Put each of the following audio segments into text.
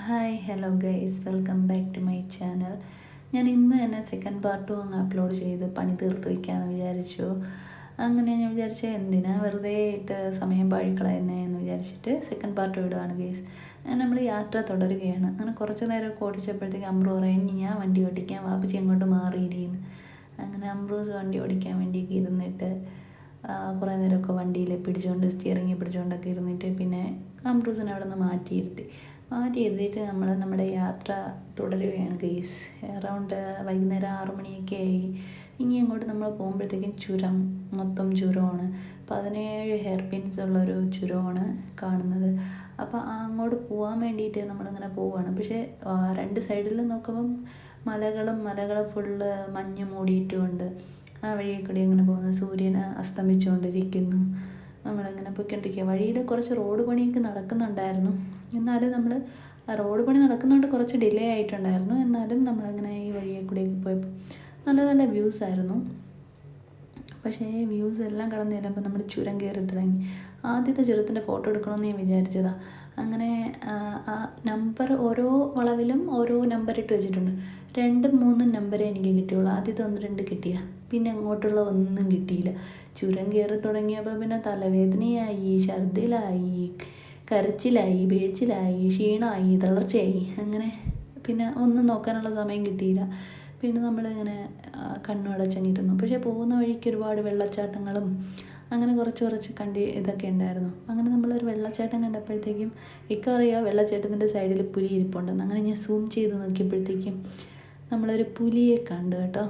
Hi hello guys, welcome back to my channel. ഞാൻ ഇന്ന് തന്നെ സെക്കൻഡ് പാർട്ടും അങ്ങ് അപ്ലോഡ് ചെയ്ത് പണി തീർത്ത് വയ്ക്കാമെന്ന് വിചാരിച്ചു. അങ്ങനെ ഞാൻ വിചാരിച്ചത് എന്തിനാ വെറുതെ ഇട്ട് സമയം പാഴിക്കളയുന്നേ എന്ന് വിചാരിച്ചിട്ട് സെക്കൻഡ് പാർട്ട് ഇടുകയാണ് ഗൈസ്. അങ്ങനെ നമ്മൾ യാത്ര തുടരുകയാണ്. അങ്ങനെ കുറച്ച് നേരമൊക്കെ ഓടിച്ചപ്പോഴത്തേക്ക് അമ്രു പറയും ഞാൻ വണ്ടി ഓടിക്കാൻ, വാപ്പച്ചി അങ്ങോട്ട് മാറിയിരിക്കുന്നു. അങ്ങനെ അമ്രൂസ് വണ്ടി ഓടിക്കാൻ വേണ്ടിയൊക്കെ ഇരുന്നിട്ട് കുറേ നേരമൊക്കെ വണ്ടിയിൽ സ്റ്റിയറിങ് പിടിച്ചുകൊണ്ടൊക്കെ ഇരുന്നിട്ട് പിന്നെ അമ്രൂസിനെ അവിടെ നിന്ന് മാറ്റി ഇരുത്തിയിട്ട് നമ്മൾ നമ്മുടെ യാത്ര തുടരുകയാണ് ഗൈസ്. അറൗണ്ട് വൈകുന്നേരം 6 മണിയൊക്കെ ആയി. ഇനി അങ്ങോട്ട് നമ്മൾ പോകുമ്പോഴത്തേക്കും മൊത്തം ചുരമാണ്. 17 ഹെയർ പിൻസ് ഉള്ളൊരു ചുരമാണ് കാണുന്നത്. അപ്പോൾ അങ്ങോട്ട് പോകാൻ വേണ്ടിയിട്ട് നമ്മളിങ്ങനെ പോവുകയാണ്. പക്ഷേ രണ്ട് സൈഡിലും നോക്കുമ്പം മലകൾ ഫുള്ള് മഞ്ഞ് മൂടിയിട്ടുമുണ്ട്. ആ വഴിയിൽ കൂടി ഇങ്ങനെ പോകുന്നു. സൂര്യൻ അസ്തമിച്ചുകൊണ്ടിരിക്കുന്നു. നമ്മളിങ്ങനെ പോയിക്കൊണ്ടിരിക്കുക. വഴിയിൽ കുറച്ച് റോഡ് പണിയൊക്കെ നടക്കുന്നുണ്ടായിരുന്നു. എന്നാലും നമ്മൾ റോഡ് പണി നടക്കുന്നതുകൊണ്ട് കുറച്ച് ഡിലേ ആയിട്ടുണ്ടായിരുന്നു. എന്നാലും നമ്മളിങ്ങനെ ഈ വഴിയിൽ കൂടിയൊക്കെ പോയപ്പോൾ നല്ല നല്ല വ്യൂസ് ആയിരുന്നു. പക്ഷേ വ്യൂസ് എല്ലാം കടന്നു ചെല്ലുമ്പോൾ നമ്മൾ ചുരം കയറി തുടങ്ങി. ആദ്യത്തെ ചുരത്തിൻ്റെ ഫോട്ടോ എടുക്കണമെന്ന് ഞാൻ വിചാരിച്ചതാണ്. അങ്ങനെ ഓരോ വളവിലും ഓരോ നമ്പർ ഇട്ട് വെച്ചിട്ടുണ്ട്. 2, 3 നമ്പരേ എനിക്ക് കിട്ടിയുള്ളൂ. ആദ്യത്തെ 1, 2 കിട്ടിയ, പിന്നെ അങ്ങോട്ടുള്ള ഒന്നും കിട്ടിയില്ല. ചുരം കയറി തുടങ്ങിയപ്പോൾ പിന്നെ തലവേദനയായി, ഛർദിലായി, കരച്ചിലായി, വീഴ്ചിലായി, ക്ഷീണമായി, തളർച്ചയായി. അങ്ങനെ പിന്നെ ഒന്നും നോക്കാനുള്ള സമയം കിട്ടിയില്ല. പിന്നെ നമ്മളിങ്ങനെ കണ്ണടച്ചങ്ങിരുന്നു. പക്ഷേ പോകുന്ന വഴിക്ക് ഒരുപാട് വെള്ളച്ചാട്ടങ്ങളും അങ്ങനെ കുറച്ച് ഇതൊക്കെ ഉണ്ടായിരുന്നു. അങ്ങനെ നമ്മളൊരു വെള്ളച്ചാട്ടം കണ്ടപ്പോഴത്തേക്കും അറിയാം വെള്ളച്ചാട്ടത്തിൻ്റെ സൈഡിൽ പുലി ഇരിപ്പുണ്ടെന്ന്. അങ്ങനെ ഞാൻ സൂം ചെയ്ത് നോക്കിയപ്പോഴത്തേക്കും നമ്മളൊരു പുലിയെ കണ്ടു കേട്ടോ.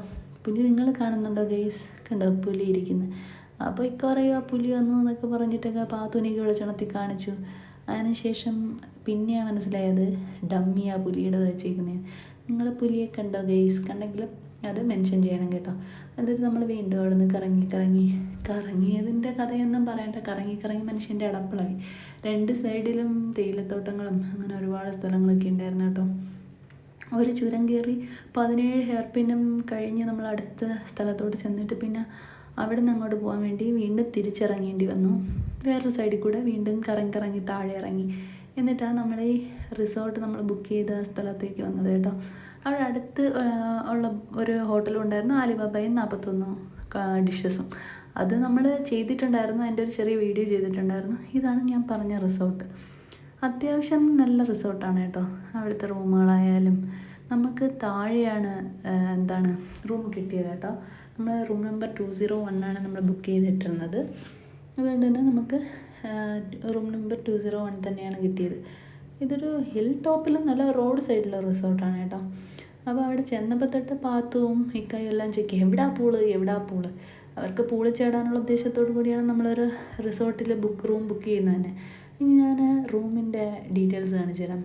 പുലി നിങ്ങൾ കാണുന്നുണ്ടോ ഗൈസ്? കണ്ടോ പുലി ഇരിക്കുന്നത്? അപ്പോൾ അറിയാം പുലി വന്നു എന്നൊക്കെ പറഞ്ഞിട്ടൊക്കെ പാത്തുനിക്ക് വിളിച്ചുണർത്തി കാണിച്ചു. അതിനുശേഷം പിന്നെയാണ് മനസ്സിലായത് ഡമ്മിയാണ് പുലിയുടെ വെച്ചേക്കുന്നത്. നിങ്ങൾ പുലിയെ കണ്ടോ ഗൈസ്? കണ്ടെങ്കിൽ അത് മെൻഷൻ ചെയ്യണം കേട്ടോ. എന്നിട്ട് നമ്മൾ വീണ്ടും അവിടെ നിന്ന് കറങ്ങിയതിൻ്റെ കഥയൊന്നും പറയണ്ട. കറങ്ങി മനുഷ്യൻ്റെ അടപ്പിളായി. 2 സൈഡിലും തേയിലത്തോട്ടങ്ങളും അങ്ങനെ ഒരുപാട് സ്ഥലങ്ങളൊക്കെ ഉണ്ടായിരുന്നു കേട്ടോ. ഒരു ചുരം കയറി 17 ഹെയർ പിന്നും കഴിഞ്ഞ് നമ്മൾ അടുത്ത സ്ഥലത്തോട്ട് ചെന്നിട്ട് പിന്നെ അവിടെ നിന്ന് അങ്ങോട്ട് പോകാൻ വേണ്ടി വീണ്ടും തിരിച്ചിറങ്ങേണ്ടി വന്നു. വേറൊരു സൈഡിൽ കൂടെ വീണ്ടും കറങ്ങി താഴെ ഇറങ്ങി. എന്നിട്ടാണ് നമ്മൾ ഈ റിസോർട്ട് നമ്മൾ ബുക്ക് ചെയ്ത സ്ഥലത്തേക്ക് വന്നത് കേട്ടോ. അവിടെ അടുത്ത് ഉള്ള ഒരു ഹോട്ടലും ഉണ്ടായിരുന്നു. ആലിബാബയും 41 ഡിഷസും അത് നമ്മൾ ചെയ്തിട്ടുണ്ടായിരുന്നു. അതിൻ്റെ ഒരു ചെറിയ വീഡിയോ ചെയ്തിട്ടുണ്ടായിരുന്നു. ഇതാണ് ഞാൻ പറഞ്ഞ റിസോർട്ട്. അത്യാവശ്യം നല്ല റിസോർട്ടാണ് കേട്ടോ. അവിടുത്തെ റൂമുകളായാലും നമുക്ക് താഴെയാണ് റൂം കിട്ടിയത് കേട്ടോ. നമ്മൾ റൂം നമ്പർ 201 ആണ് നമ്മൾ ബുക്ക് ചെയ്തിട്ടിരുന്നത്. അതുകൊണ്ട് തന്നെ നമുക്ക് റൂം നമ്പർ 201 തന്നെയാണ് കിട്ടിയത്. ഇതൊരു ഹിൽ ടോപ്പിലും നല്ല റോഡ് സൈഡിലുള്ള റിസോർട്ടാണ് കേട്ടോ. അപ്പോൾ അവിടെ ചെന്നപ്പോൾ തൊട്ട് പാത്തുവും ഇക്കായും എല്ലാം ചോദിക്കുക എവിടാ പൂള്. അവർക്ക് പൂളിൽ ചാടാനുള്ള ഉദ്ദേശത്തോടു കൂടിയാണ് നമ്മളൊരു റിസോർട്ടിൽ റൂം ബുക്ക് ചെയ്യുന്നത് തന്നെ. ഇനി ഞാൻ റൂമിൻ്റെ ഡീറ്റെയിൽസ് കാണിച്ചു തരാം.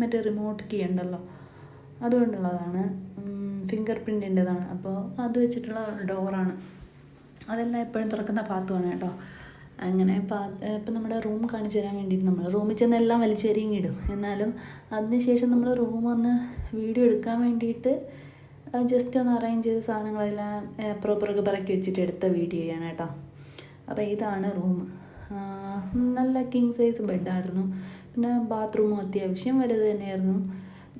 മറ്റേ റിമോട്ട് കീ ഉണ്ടല്ലോ, അതുകൊണ്ടുള്ളതാണ്. ഫിംഗർ പ്രിൻറ്റിൻ്റെതാണ്. അപ്പോൾ അത് വെച്ചിട്ടുള്ള ഡോറാണ്. അതെല്ലാം എപ്പോഴും തുറക്കുന്ന പാത്തുമാണ് കേട്ടോ. അങ്ങനെ ഇപ്പം നമ്മുടെ റൂം കാണിച്ചു തരാൻ വേണ്ടിയിട്ട് നമ്മൾ റൂമിൽ ചെന്ന് എല്ലാം വലിച്ചെറിയിടും. എന്നാലും അതിനുശേഷം നമ്മൾ റൂം ഒന്ന് വീഡിയോ എടുക്കാൻ വേണ്ടിയിട്ട് ജസ്റ്റ് ഒന്ന് അറേഞ്ച് ചെയ്ത സാധനങ്ങളെല്ലാം പ്രോപ്പറൊക്കെ പറക്കി വെച്ചിട്ട് എടുത്ത വീഡിയോയാണ് കേട്ടോ. അപ്പോൾ ഇതാണ് റൂം. നല്ല കിങ് സൈസ് ബെഡായിരുന്നു. പിന്നെ ബാത്റൂമും അത്യാവശ്യം വലുത് തന്നെയായിരുന്നു.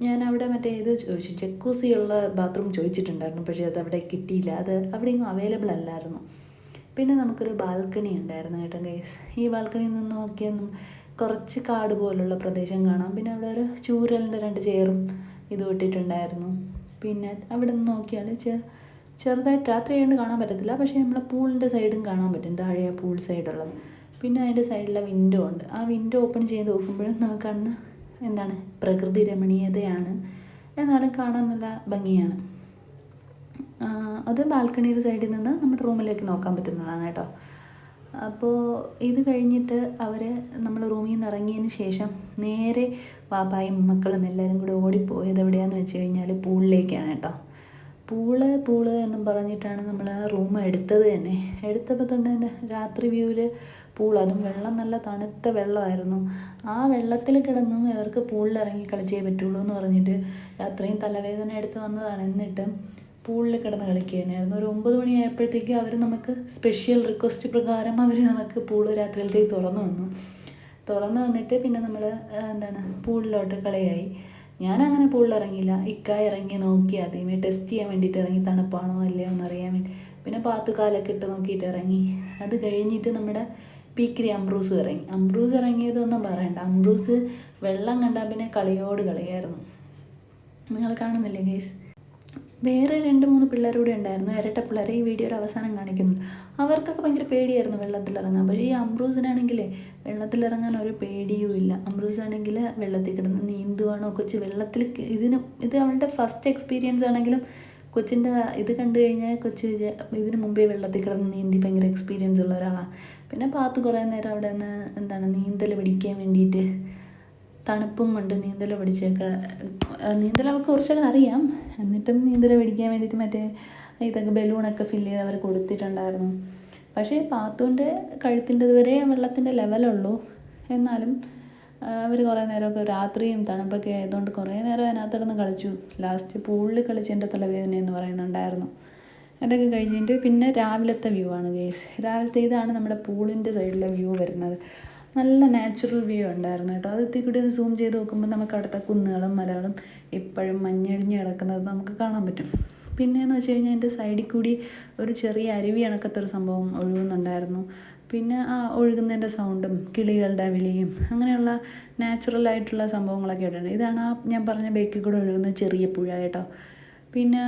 ഞാൻ അവിടെ ചോദിച്ചു, ജക്കൂസിയുള്ള ബാത്റൂം ചോദിച്ചിട്ടുണ്ടായിരുന്നു. പക്ഷേ അത് അവിടെ കിട്ടിയില്ല. അത് അവിടെയെങ്കിലും അവൈലബിൾ അല്ലായിരുന്നു. പിന്നെ നമുക്കൊരു ബാൽക്കണി ഉണ്ടായിരുന്നു കേട്ടോ ഗൈസ്. ഈ ബാൽക്കണിയിൽ നിന്ന് നോക്കിയാൽ കുറച്ച് കാട് പോലുള്ള പ്രദേശം കാണാം. പിന്നെ അവിടെ ഒരു ചൂരലിൻ്റെ 2 ചെയറും ഇട്ടിട്ടുണ്ടായിരുന്നു. പിന്നെ അവിടെ നിന്ന് നോക്കിയാൽ ചെറുതായിട്ട് രാത്രി ആയതുകൊണ്ട് കാണാൻ പറ്റത്തില്ല. പക്ഷേ നമ്മളെ പൂളിൻ്റെ സൈഡും കാണാൻ പറ്റും. താഴെ പൂൾ സൈഡുള്ളത്. പിന്നെ അതിൻ്റെ സൈഡിലെ വിൻഡോ ഉണ്ട്. ആ വിൻഡോ ഓപ്പൺ ചെയ്ത് നോക്കുമ്പോഴും നമുക്ക് കാണുന്ന പ്രകൃതി രമണീയതയാണ്. എന്നാലും കാണാൻ നല്ല ഭംഗിയാണ്. അത് ബാൽക്കണിയുടെ സൈഡിൽ നിന്ന് നമ്മുടെ റൂമിലേക്ക് നോക്കാൻ പറ്റുന്നതാണ് കേട്ടോ. അപ്പോൾ ഇത് കഴിഞ്ഞിട്ട് നമ്മൾ റൂമിൽ നിന്ന് ഇറങ്ങിയതിന് ശേഷം നേരെ വാപ്പായും മക്കളും എല്ലാവരും കൂടെ ഓടിപ്പോയത് എവിടെയാണെന്ന് വെച്ച് കഴിഞ്ഞാൽ പൂളിലേക്കാണ് കേട്ടോ. പൂള് എന്നും പറഞ്ഞിട്ടാണ് നമ്മൾ ആ റൂം എടുത്തത് തന്നെ. എടുത്തപ്പോൾ തന്നെ രാത്രി വ്യൂവിൽ അതും വെള്ളം നല്ല തണുത്ത വെള്ളമായിരുന്നു. ആ വെള്ളത്തിൽ കിടന്നും ഇവർക്ക് പൂളിൽ ഇറങ്ങി കളിച്ചേ പറ്റുള്ളൂ എന്ന് പറഞ്ഞിട്ട് അത്രയും തലവേദന എടുത്ത് വന്നതാണ്. എന്നിട്ടും പൂളിൽ കിടന്ന് കളിക്കുകയായിരുന്നു. ഒരു 9 മണിയായപ്പോഴത്തേക്ക് അവർ നമുക്ക് സ്പെഷ്യൽ റിക്വസ്റ്റ് പ്രകാരം നമുക്ക് പൂള് രാത്രിയിലത്തേക്ക് തുറന്നു വന്നു. തുറന്ന് വന്നിട്ട് പിന്നെ നമ്മൾ പൂളിലോട്ട് കളിയായി. ഞാനങ്ങനെ പൂളിലിറങ്ങിയില്ല. ഇക്ക ഇറങ്ങി നോക്കി, ആദ്യമേ ടെസ്റ്റ് ചെയ്യാൻ വേണ്ടിയിട്ട് ഇറങ്ങി, തണുപ്പാണോ അല്ലയോ എന്നറിയാൻ വേണ്ടി. പിന്നെ പാത്ത് കാലൊക്കെ ഇട്ട് നോക്കിയിട്ട് ഇറങ്ങി. അത് കഴിഞ്ഞിട്ട് നമ്മുടെ പീക്കിരി അംബ്രൂസ് ഇറങ്ങി. അംബ്രൂസ് ഇറങ്ങിയതൊന്നും പറയണ്ട. അംബ്രൂസ് വെള്ളം കണ്ടാൽ പിന്നെ കളിയോട് കളിയായിരുന്നു. നിങ്ങൾ കാണുന്നില്ലേ ഗൈസ്? വേറെ 2-3 പിള്ളേർ കൂടെ ഉണ്ടായിരുന്നു, ഇരട്ട പിള്ളേർ. ഈ വീഡിയോയുടെ അവസാനം കാണിക്കുന്നു. അവർക്കൊക്കെ ഭയങ്കര പേടിയായിരുന്നു വെള്ളത്തിലിറങ്ങാൻ. പക്ഷേ ഈ അംബ്രൂസിനാണെങ്കിൽ വെള്ളത്തിലിറങ്ങാൻ ഒരു പേടിയും ഇല്ല. അംബ്രൂസാണെങ്കിൽ വെള്ളത്തിൽ കിടന്ന് നീന്തുവാണോ കൊച്ച് വെള്ളത്തിൽ. ഇത് അവളുടെ ഫസ്റ്റ് എക്സ്പീരിയൻസ് ആണെങ്കിലും കൊച്ചിൻ്റെ ഇത് കണ്ടു കഴിഞ്ഞാൽ കൊച്ച് ഇതിന് മുമ്പേ വെള്ളത്തിൽ കിടന്ന് നീന്തി ഭയങ്കര എക്സ്പീരിയൻസ് ഉള്ള ഒരാളാണ്. പിന്നെ പാത്ത് കുറേ നേരം അവിടെ നിന്ന് നീന്തൽ പഠിക്കാൻ വേണ്ടിയിട്ട്, തണുപ്പും കൊണ്ട് നീന്തൽ പഠിച്ചൊക്കെ. നീന്തൽ അവൾക്ക് കുറച്ചൊക്കെ അറിയാം. എന്നിട്ടും നീന്തൽ പഠിക്കാൻ വേണ്ടിയിട്ട് മറ്റേ ഇതൊക്കെ ബലൂണൊക്കെ ഫില്ല് ചെയ്ത് അവർ കൊടുത്തിട്ടുണ്ടായിരുന്നു. പക്ഷേ പാത്തുവിൻ്റെ കഴുത്തിൻ്റെ വരെ വെള്ളത്തിൻ്റെ ലെവലുള്ളൂ. എന്നാലും അവർ കുറേ നേരമൊക്കെ, രാത്രിയും തണുപ്പൊക്കെ ആയതുകൊണ്ട് കുറേ നേരം അതിനകത്തിടന്ന് കളിച്ചു. ലാസ്റ്റ് പൂളിൽ കളിച്ചതിൻ്റെ തലവേദന എന്ന് പറയുന്നുണ്ടായിരുന്നു. അതൊക്കെ കഴിഞ്ഞിട്ട് പിന്നെ രാവിലത്തെ വ്യൂ ആണ് ഗേസ്. രാവിലത്തെ ഇതാണ് നമ്മുടെ പൂളിൻ്റെ സൈഡിലെ വ്യൂ വരുന്നത്. നല്ല നാച്ചുറൽ വ്യൂ ഉണ്ടായിരുന്നു കേട്ടോ. അത് കൂടി ഒന്ന് സൂം ചെയ്ത് നോക്കുമ്പോൾ നമുക്ക് അവിടുത്തെ കുന്നുകളും മലകളും ഇപ്പോഴും മഞ്ഞഴിഞ്ഞ് കിടക്കുന്നത് നമുക്ക് കാണാൻ പറ്റും. പിന്നെയെന്ന് വെച്ച് കഴിഞ്ഞാൽ എൻ്റെ സൈഡിൽ കൂടി ഒരു ചെറിയ അരുവി കണക്കത്തൊരു സംഭവം ഒഴുകുന്നുണ്ടായിരുന്നു. പിന്നെ ആ ഒഴുകുന്നതിൻ്റെ സൗണ്ടും കിളികളുടെ വിളിയും അങ്ങനെയുള്ള നാച്ചുറലായിട്ടുള്ള സംഭവങ്ങളൊക്കെ ഉണ്ട്. ഇതാണ് ആ ഞാൻ പറഞ്ഞ ബേക്കിൽ കൂടെ ഒഴുകുന്ന ചെറിയ പുഴ കേട്ടോ. പിന്നെ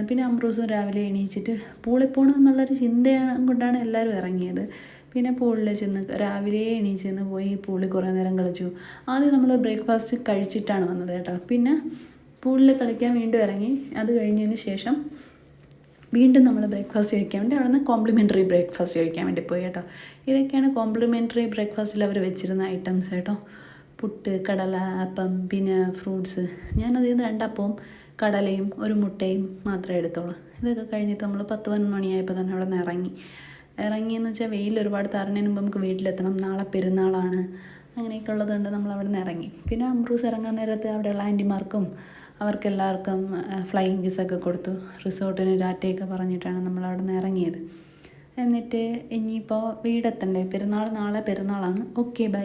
പിന്നെ അംബ്രൂസും രാവിലെ എണീച്ചിട്ട് പൂളിൽ പോകണം എന്നുള്ളൊരു ചിന്തയാണ് കൊണ്ടാണ് എല്ലാവരും ഇറങ്ങിയത്. പിന്നെ പൂളിൽ ചെന്ന് രാവിലെ എണീച്ചെന്ന് പോയി പൂളിൽ കുറേ നേരം കളിച്ചു. ആദ്യം നമ്മൾ ബ്രേക്ക്ഫാസ്റ്റ് കഴിച്ചിട്ടാണ് വന്നത് കേട്ടോ. പിന്നെ പൂളിൽ കളിക്കാൻ വീണ്ടും ഇറങ്ങി. അത് കഴിഞ്ഞതിന് ശേഷം വീണ്ടും നമ്മൾ ബ്രേക്ക്ഫാസ്റ്റ് കഴിക്കാൻ വേണ്ടി അവിടെ നിന്ന് കോംപ്ലിമെൻ്ററി ബ്രേക്ക്ഫാസ്റ്റ് കഴിക്കാൻ വേണ്ടി പോയി കേട്ടോ. ഇതൊക്കെയാണ് കോംപ്ലിമെൻ്ററി ബ്രേക്ക്ഫാസ്റ്റിൽ അവർ വെച്ചിരുന്ന ഐറ്റംസ് കേട്ടോ. പുട്ട്, കടല, അപ്പം, പിന്നെ ഫ്രൂട്ട്സ്. ഞാനതിൽ നിന്ന് 2 അപ്പവും കടലയും ഒരു മുട്ടയും മാത്രമേ എടുത്തോളൂ. ഇതൊക്കെ കഴിഞ്ഞിട്ട് നമ്മൾ 10-11 മണിയായപ്പോൾ തന്നെ അവിടെ നിന്ന് ഇറങ്ങിയെന്ന് വെച്ചാൽ വെയിൽ ഒരുപാട് താറുന്നതിന് മുമ്പ് നമുക്ക് വീട്ടിലെത്തണം. നാളെ പെരുന്നാളാണ്. അങ്ങനെയൊക്കെ ഉള്ളതുകൊണ്ട് നമ്മൾ അവിടെ നിന്ന് ഇറങ്ങി. പിന്നെ അംബ്രൂസ് ഇറങ്ങാൻ നേരത്ത് അവിടെയുള്ള ആൻറ്റിമാർക്കും അവർക്കെല്ലാവർക്കും ഫ്ലൈയിങ് കിസ്സൊക്കെ കൊടുത്തു. റിസോർട്ടിന് ടാറ്റയൊക്കെ പറഞ്ഞിട്ടാണ് നമ്മൾ അവിടെ നിന്ന് ഇറങ്ങിയത്. എന്നിട്ട് ഇനിയിപ്പോൾ വീടെത്തണ്ടേ, നാളെ പെരുന്നാളാണ്. Okay bye.